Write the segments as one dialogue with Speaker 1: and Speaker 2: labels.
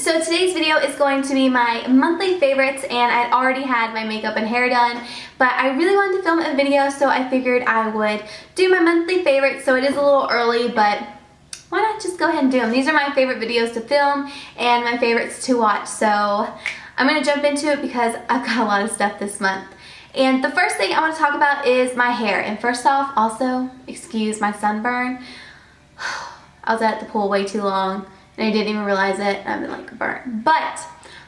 Speaker 1: So today's video is going to be my monthly favorites, and I'd already had my makeup and hair done, but I really wanted to film a video, so I figured I would do my monthly favorites. So it is a little early, but why not just go ahead and do them? These are my favorite videos to film and my favorites to watch, so I'm going to jump into it because I've got a lot of stuff this month. And the first thing I want to talk about is my hair. And first off, also, excuse my sunburn. I was at the pool way too long and I didn't even realize it. I've been like burnt. But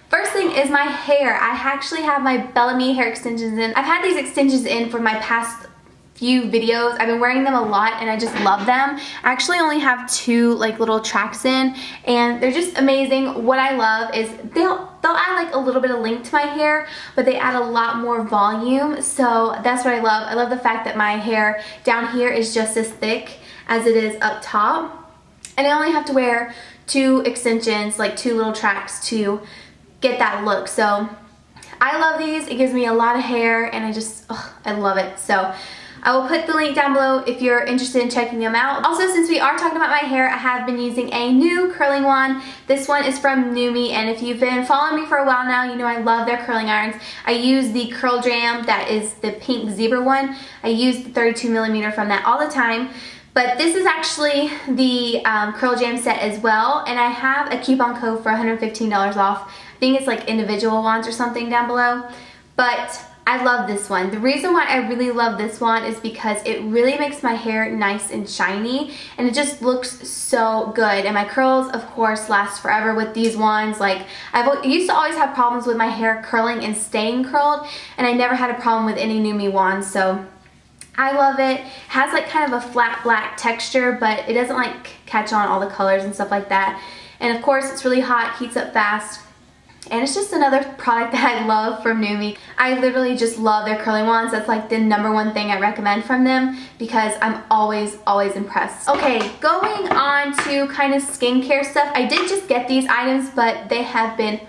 Speaker 1: first thing is my hair. I actually have my Bellami hair extensions in. I've had these extensions in for my past few videos. I've been wearing them a lot and I just love them. I actually only have two like little tracks in and they're just amazing. What I love is they'll add like a little bit of length to my hair, but they add a lot more volume, so that's what I love. I love the fact that my hair down here is just as thick as it is up top, and I only have to wear two extensions, like two little tracks to get that look. So I love these. It gives me a lot of hair and I love it. So I will put the link down below if you're interested in checking them out. Also, since we are talking about my hair, I have been using a new curling wand. This one is from Nume, and if you've been following me for a while now, you know I love their curling irons. I use the Curl Jam, that is the pink zebra one. I use the 32mm from that all the time. But this is actually the Curl Jam set as well, and I have a coupon code for $115 off. I think it's like individual wands or something down below. But I love this one. The reason why I really love this one is because it really makes my hair nice and shiny and it just looks so good. And my curls, of course, last forever with these wands. Like, I used to always have problems with my hair curling and staying curled, and I never had a problem with any Nume wands, so I love it. It has like kind of a flat black texture, but it doesn't like catch on all the colors and stuff like that. And of course, it's really hot, heats up fast. And it's just another product that I love from Nume. I literally just love their curling wands. That's like the #1 thing I recommend from them because I'm always impressed. Okay, going on to kind of skincare stuff. I did just get these items, but they have been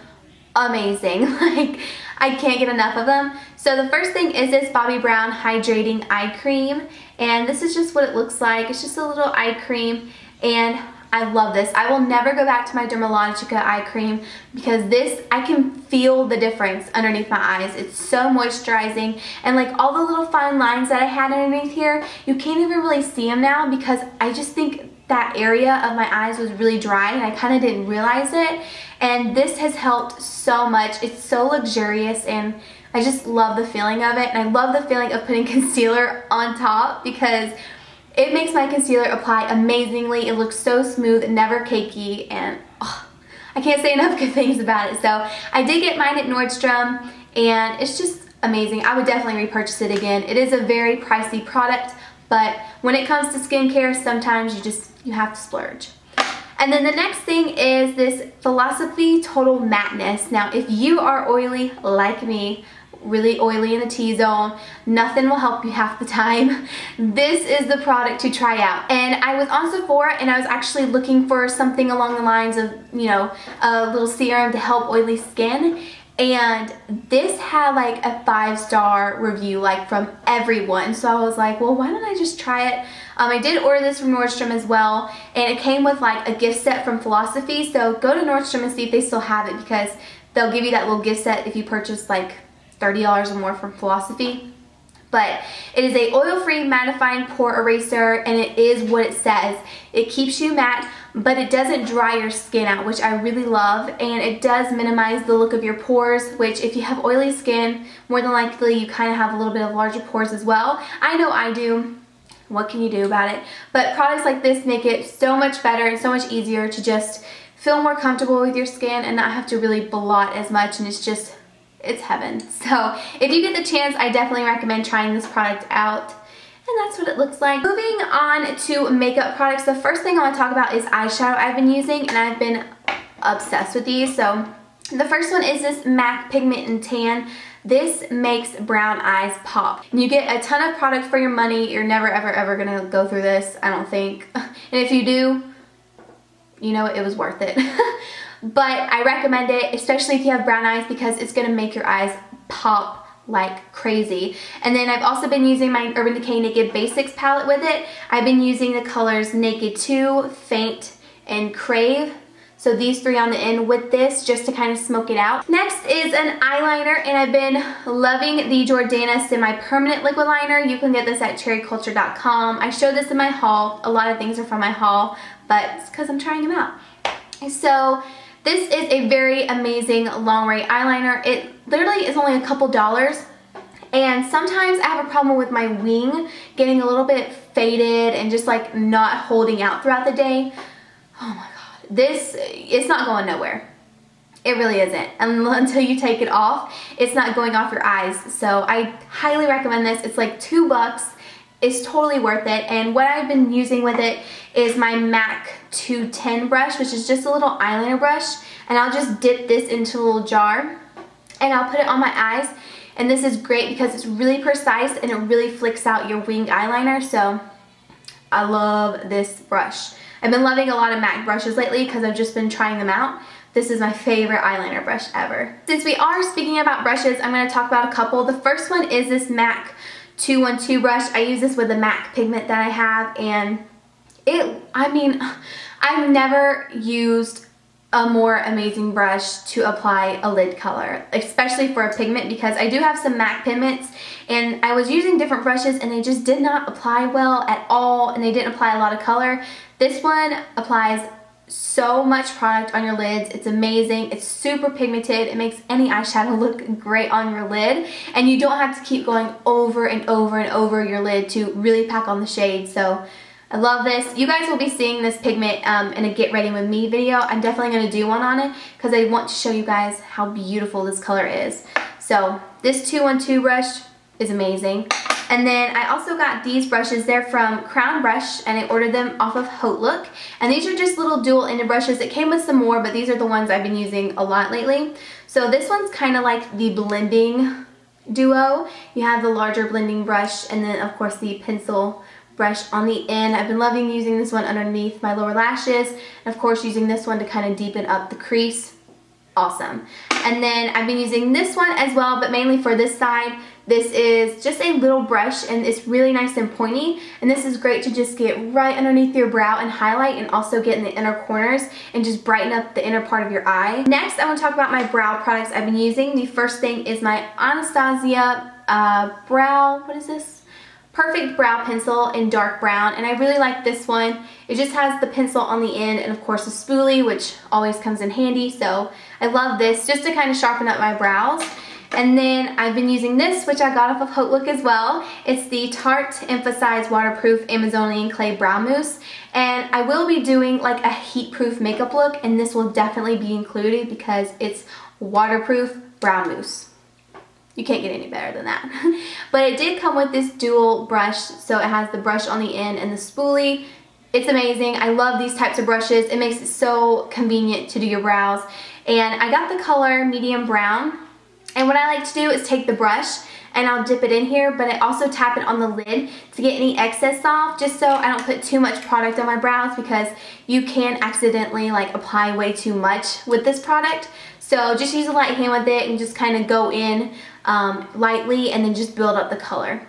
Speaker 1: amazing. Like, I can't get enough of them. So the first thing is this Bobbi Brown Hydrating Eye Cream. And this is just what it looks like. It's just a little eye cream, and I love this. I will never go back to my Dermalogica eye cream because this, I can feel the difference underneath my eyes. It's so moisturizing, and like all the little fine lines that I had underneath here, you can't even really see them now because I just think that area of my eyes was really dry and I kind of didn't realize it. And this has helped so much. It's so luxurious and I just love the feeling of it. And I love the feeling of putting concealer on top because it makes my concealer apply amazingly. It looks so smooth, never cakey, and I can't say enough good things about it. So I did get mine at Nordstrom and it's just amazing. I would definitely repurchase it again. It is a very pricey product, but when it comes to skincare, sometimes you have to splurge. And then the next thing is this Philosophy Total Matte-ness. Now, if you are oily like me, really oily in the T-zone, nothing will help you half the time, this is the product to try out. And I was on Sephora and I was actually looking for something along the lines of, you know, a little serum to help oily skin, and this had like a 5-star review like from everyone. So I was like, well, why don't I just try it? I did order this from Nordstrom as well, and it came with like a gift set from Philosophy. So go to Nordstrom and see if they still have it because they'll give you that little gift set if you purchase like $30 or more from Philosophy. But it is a oil-free mattifying pore eraser, and it is what it says. It keeps you matte, but it doesn't dry your skin out, which I really love, and it does minimize the look of your pores, which if you have oily skin, more than likely you kind of have a little bit of larger pores as well. I know I do. What can you do about it? But products like this make it so much better and so much easier to just feel more comfortable with your skin and not have to really blot as much, and it's heaven. So if you get the chance, I definitely recommend trying this product out. And that's what it looks like. Moving on to makeup products, the first thing I want to talk about is eyeshadow I've been using, and I've been obsessed with these. So the first one is this MAC Pigment and Tan. This makes brown eyes pop. And you get a ton of product for your money. You're never ever gonna go through this, I don't think. And if you do, you know, it was worth it. But I recommend it, especially if you have brown eyes, because it's going to make your eyes pop like crazy. And then I've also been using my Urban Decay Naked Basics palette with it. I've been using the colors Naked 2, Faint, and Crave. So these three on the end with this just to kind of smoke it out. Next is an eyeliner, and I've been loving the Jordana Semi-Permanent Liquid Liner. You can get this at cherryculture.com. I showed this in my haul. A lot of things are from my haul, but it's because I'm trying them out. So this is a very amazing long ray eyeliner. It literally is only a couple dollars. And sometimes I have a problem with my wing getting a little bit faded and just like not holding out throughout the day. Oh my god. This, it's not going nowhere. It really isn't. Until you take it off, it's not going off your eyes. So I highly recommend this. It's like $2. It's totally worth it. And what I've been using with it is my MAC 210 brush, which is just a little eyeliner brush. And I'll just dip this into a little jar and I'll put it on my eyes. And this is great because it's really precise and it really flicks out your winged eyeliner. So I love this brush. I've been loving a lot of MAC brushes lately because I've just been trying them out. This is my favorite eyeliner brush ever. Since we are speaking about brushes, I'm going to talk about a couple. The first one is this MAC 212 brush. I use this with the MAC Pigment that I have, and I've never used a more amazing brush to apply a lid color, especially for a pigment, because I do have some MAC pigments and I was using different brushes and they just did not apply well at all, and they didn't apply a lot of color. This one applies so much product on your lids. It's amazing. It's super pigmented. It makes any eyeshadow look great on your lid, and you don't have to keep going over and over and over your lid to really pack on the shade. So I love this. You guys will be seeing this pigment in a get ready with me video. I'm definitely going to do one on it because I want to show you guys how beautiful this color is. So this 212 brush is amazing. And then I also got these brushes. They're from Crown Brush, and I ordered them off of Haute Look. And these are just little dual-ended brushes. It came with some more, but these are the ones I've been using a lot lately. So this one's kind of like the blending duo. You have the larger blending brush and then of course the pencil brush on the end. I've been loving using this one underneath my lower lashes, and of course using this one to kind of deepen up the crease. Awesome. And then I've been using this one as well, but mainly for this side. This is just a little brush and it's really nice and pointy, and this is great to just get right underneath your brow and highlight, and also get in the inner corners and just brighten up the inner part of your eye. Next, I want to talk about my brow products I've been using. The first thing is my Anastasia Perfect Brow Pencil in dark brown, and I really like this one. It just has the pencil on the end and of course a spoolie, which always comes in handy, so I love this just to kind of sharpen up my brows. And then I've been using this, which I got off of Haute Look as well. It's the Tarte Emphasize Waterproof Amazonian Clay Brow Mousse, and I will be doing like a heat-proof makeup look, and this will definitely be included because it's waterproof brow mousse. You can't get any better than that. But it did come with this dual brush, so it has the brush on the end and the spoolie. It's amazing. I love these types of brushes. It makes it so convenient to do your brows. And I got the color medium brown. And what I like to do is take the brush and I'll dip it in here, but I also tap it on the lid to get any excess off, just so I don't put too much product on my brows, because you can accidentally like apply way too much with this product. So just use a light hand with it and just kind of go in lightly and then just build up the color.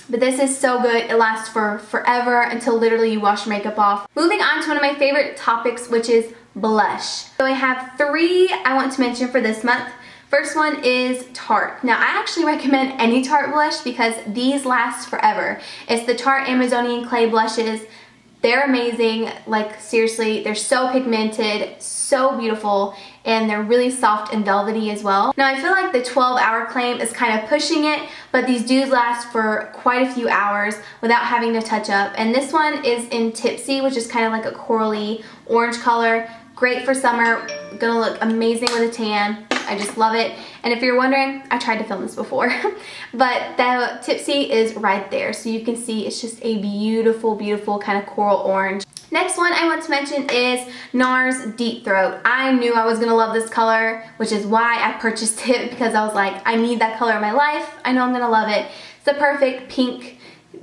Speaker 1: But this is so good. It lasts for forever until literally you wash your makeup off. Moving on to one of my favorite topics, which is blush. So I have 3 I want to mention for this month. First one is Tarte. Now I actually recommend any Tarte blush because these last forever. It's the Tarte Amazonian Clay blushes. They're amazing. Like seriously, they're so pigmented, so beautiful, and they're really soft and velvety as well. Now I feel like the 12-hour claim is kind of pushing it, but these do last for quite a few hours without having to touch up. And this one is in Tipsy, which is kind of like a corally orange color. Great for summer, gonna look amazing with a tan. I just love it. And if you're wondering, I tried to film this before, but the Tipsy is right there. So you can see it's just a beautiful, beautiful kind of coral orange. Next one I want to mention is Nars Deep Throat. I knew I was gonna love this color, which is why I purchased it, because I was like, I need that color in my life. I know I'm gonna love it. It's a perfect pink,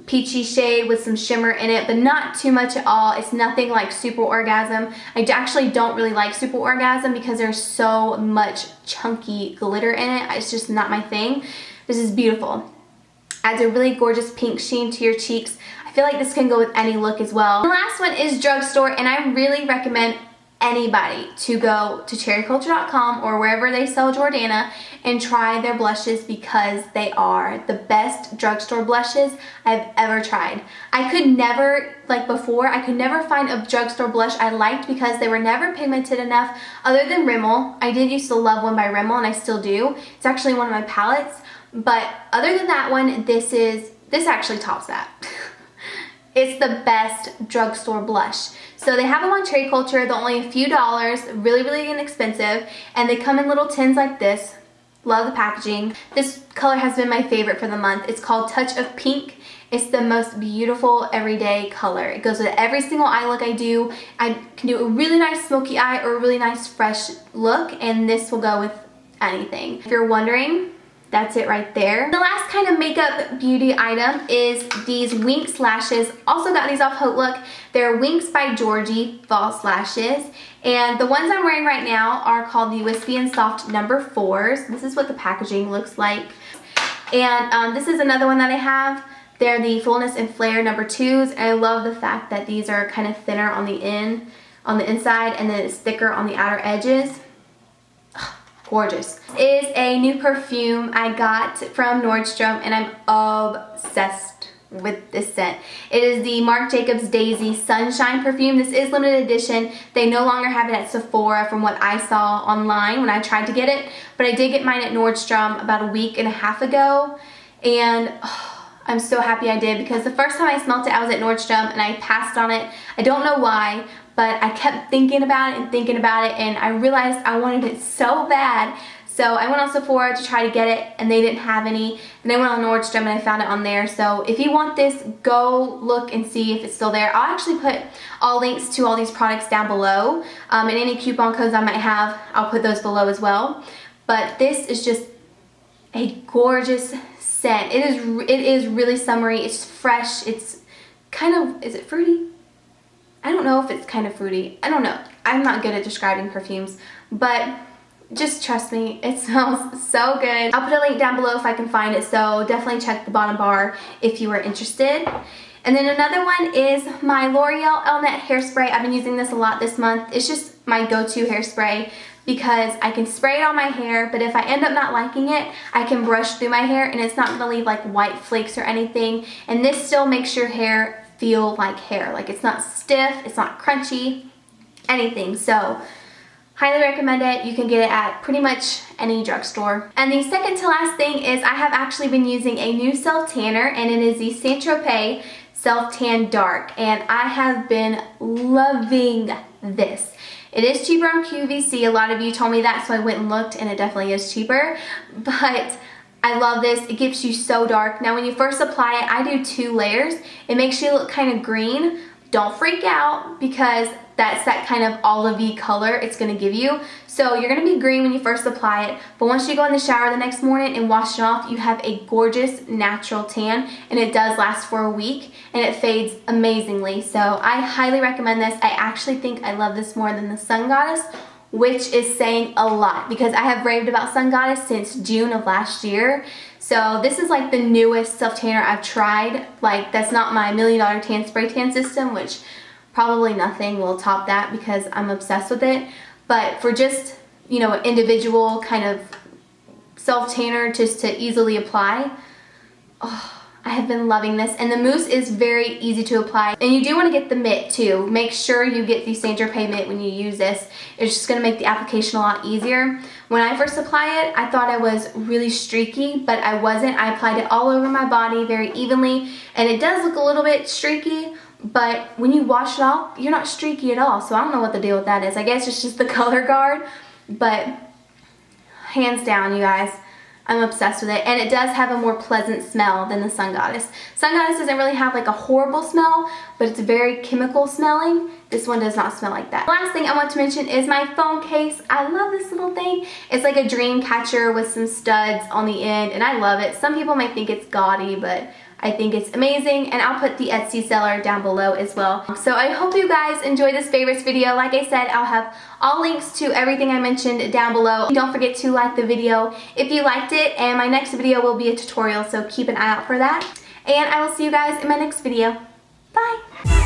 Speaker 1: peachy shade with some shimmer in it, but not too much at all. It's nothing like Super Orgasm. I actually don't really like Super Orgasm because there's so much chunky glitter in it. It's just not my thing. This is beautiful. Adds a really gorgeous pink sheen to your cheeks. I feel like this can go with any look as well. The last one is Drugstore, and I really recommend anybody to go to cherryculture.com or wherever they sell Jordana and try their blushes because they are the best drugstore blushes I've ever tried. I could never, like before, I could never find a drugstore blush I liked because they were never pigmented enough other than Rimmel. I did used to love one by Rimmel and I still do. It's actually one of my palettes, but other than that one, this actually tops that. It's the best drugstore blush. So they have them on Cherry Culture. They're only a few dollars, really, really inexpensive. And they come in little tins like this. Love the packaging. This color has been my favorite for the month. It's called Touch of Pink. It's the most beautiful everyday color. It goes with every single eye look I do. I can do a really nice smoky eye or a really nice fresh look, and this will go with anything. If you're wondering, that's it right there. The last kind of makeup beauty item is these Winx lashes. Also got these off Haute Look. They're Winx by Georgie false lashes. And the ones I'm wearing right now are called the Wispy and Soft number 4s. This is what the packaging looks like. And this is another one that I have. They're the Fullness and Flare number 2s. And I love the fact that these are kind of thinner on the inside, and then it's thicker on the outer edges. Gorgeous. This is a new perfume I got from Nordstrom and I'm obsessed with this scent. It is the Marc Jacobs Daisy Sunshine perfume. This is limited edition. They no longer have it at Sephora from what I saw online when I tried to get it, but I did get mine at Nordstrom about a week and a half ago, and I'm so happy I did because the first time I smelled it I was at Nordstrom and I passed on it. I don't know why, but I kept thinking about it and I realized I wanted it so bad. So I went on Sephora to try to get it and they didn't have any. And I went on Nordstrom and I found it on there. So if you want this, go look and see if it's still there. I'll actually put all links to all these products down below. And any coupon codes I might have, I'll put those below as well. But this is just a gorgeous scent. It is really summery. It's fresh. It's kind of, is it fruity? I don't know if it's kind of fruity. I don't know. I'm not good at describing perfumes, but just trust me, it smells so good. I'll put a link down below if I can find it, so definitely check the bottom bar if you are interested. And then another one is my L'Oreal Elnet hairspray. I've been using this a lot this month. It's just my go-to hairspray because I can spray it on my hair, but if I end up not liking it, I can brush through my hair and it's not gonna leave like white flakes or anything. And this still makes your hair feel like hair. Like it's not stiff, it's not crunchy, anything. So highly recommend it. You can get it at pretty much any drugstore. And the second to last thing is I have actually been using a new self tanner, and it is the Saint Tropez Self Tan Dark, and I have been loving this. It is cheaper on QVC. A lot of you told me that, so I went and looked, and it definitely is cheaper. But I love this. It gets you so dark. Now when you first apply it, I do 2 layers. It makes you look kind of green. Don't freak out because that's that kind of olivey color it's going to give you. So you're going to be green when you first apply it, but once you go in the shower the next morning and wash it off, you have a gorgeous natural tan, and it does last for a week and it fades amazingly. So I highly recommend this. I actually think I love this more than the Sun Goddess, which is saying a lot because I have raved about Sun Goddess since June of last year. So this is like the newest self tanner I've tried. Like, that's not my $1 million tan spray tan system, which probably nothing will top that because I'm obsessed with it. But for just, you know, an individual kind of self tanner just to easily apply, oh, I have been loving this. And the mousse is very easy to apply. And you do want to get the mitt too. Make sure you get the Saint Tropez mitt when you use this. It's just going to make the application a lot easier. When I first applied it, I thought I was really streaky, but I wasn't. I applied it all over my body very evenly, and it does look a little bit streaky, but when you wash it off, you're not streaky at all. So I don't know what the deal with that is. I guess it's just the color guard, but hands down, you guys, I'm obsessed with it. And it does have a more pleasant smell than the Sun Goddess. Sun Goddess doesn't really have like a horrible smell, but it's very chemical smelling. This one does not smell like that. The last thing I want to mention is my phone case. I love this little thing. It's like a dream catcher with some studs on the end, and I love it. Some people might think it's gaudy, but I think it's amazing, and I'll put the Etsy seller down below as well. So I hope you guys enjoyed this favorites video. Like I said, I'll have all links to everything I mentioned down below. Don't forget to like the video if you liked it, and my next video will be a tutorial, so keep an eye out for that. And I will see you guys in my next video. Bye!